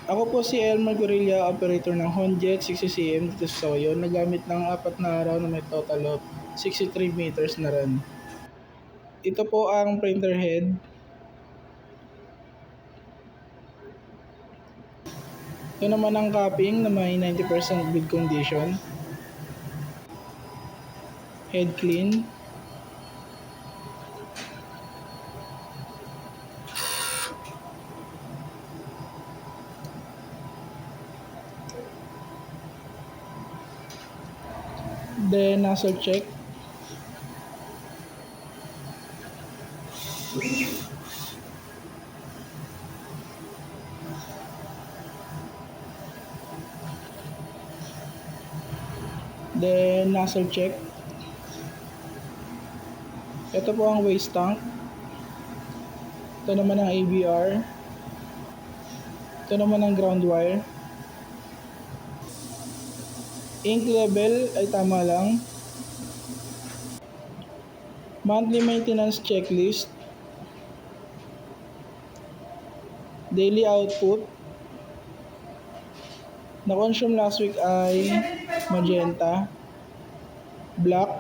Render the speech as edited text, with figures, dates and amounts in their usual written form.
Ako po si Elmer Gorilla, operator ng Honjet 60cm dito sa Soyo. Nagamit ng 4 na araw na may total of 63 meters na run. Ito po ang printer head. Ito naman ang capping na may 90% good condition. Head clean. Then nozzle check. Then nozzle check. Ito po ang waste tank. Ito naman ang ABR. Ito naman ang ground wire. Ink level ay tama lang. Monthly maintenance checklist. Daily output. Na-consume last week ay magenta, black,